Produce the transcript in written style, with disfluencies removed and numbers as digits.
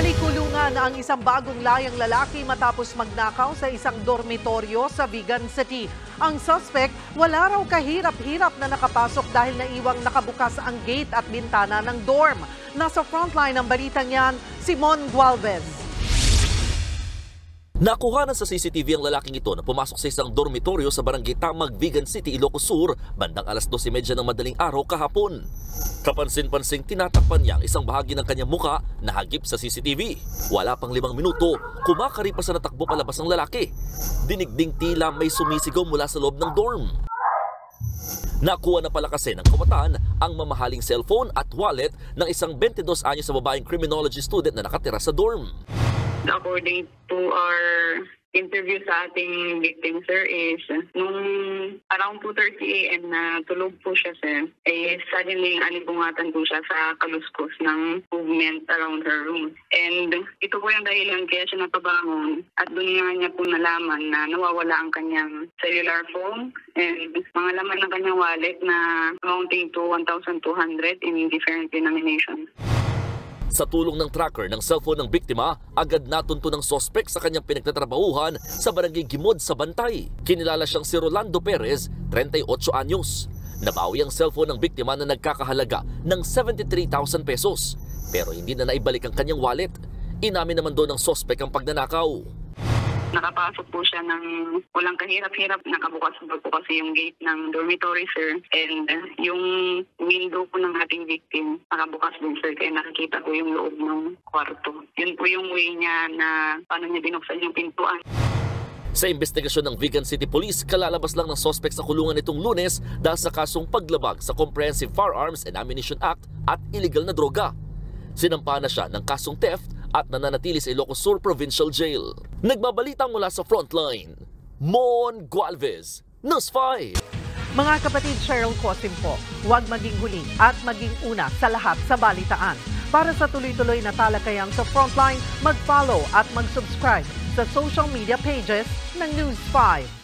Balikulungan ang isang bagong layang lalaki matapos magnakaw sa isang dormitoryo sa Vigan City. Ang suspect wala raw kahirap-hirap na nakapasok dahil naiwang nakabukas ang gate at bintana ng dorm. Nasa frontline ng balitang yan, Simon Gualvez. Nakuha na sa CCTV ang lalaking ito na pumasok sa isang dormitoryo sa barangay Tamag, Vigan City, Ilocos Sur, bandang alas 12:30 ng madaling araw kahapon. Kapansin-pansing tinatakpan niya ang isang bahagi ng kanyang muka na hagip sa CCTV. Wala pang 5 minuto, kumakari pa sa natakbo palabas ng lalaki. Dinigding tila may sumisigaw mula sa loob ng dorm. Nakuha na pala kasi ng kawatan ang mamahaling cellphone at wallet ng isang 22 anyos na babaeng criminology student na nakatira sa dorm. According to our interview sa ating victim, sir, is nung around 2:30 a.m. na tulog po siya, sir, suddenly alibungatan po siya sa kaluskos ng movement around her room. And ito po yung dahilan kaya siya napabangon at doon nga niya po nalaman na nawawala ang kanyang cellular phone and mga laman ng kanyang wallet na amounting to 1,200 in different denominations. Sa tulong ng tracker ng cellphone ng biktima, agad natunto ng sospek sa kanyang pinagtatrabahuhan sa barangay Gimod sa Bantay. Kinilala siyang si Rolando Perez, 38 anyos. Nabawi ang cellphone ng biktima na nagkakahalaga ng 73,000 pesos. Pero hindi na naibalik ang kanyang wallet. Inamin naman doon ng sospek ang pagnanakaw. Nakapasok po siya ng walang kahirap-hirap. Nakabukas po kasi yung gate ng dormitory, sir. And yung window po ng ating victim, nakabukas din, sir. Kaya nakikita ko yung loob ng kwarto. Yun po yung way niya na paano niya binuksan yung pintuan. Sa investigasyon ng Vigan City Police, kalalabas lang ng sospek sa kulungan nitong Lunes dahil sa kasong paglabag sa Comprehensive Firearms and Ammunition Act at illegal na droga. Sinampa na siya ng kasong theft at nananatili sa Ilocos Sur Provincial Jail. Nagbabalita mula sa frontline, Mon Gualvez, News 5. Mga kapatid, Cheryl Cosim po, huwag maging huli at maging una sa lahat sa balitaan. Para sa tuloy-tuloy na talakayang sa frontline, mag-follow at mag-subscribe sa social media pages ng News 5.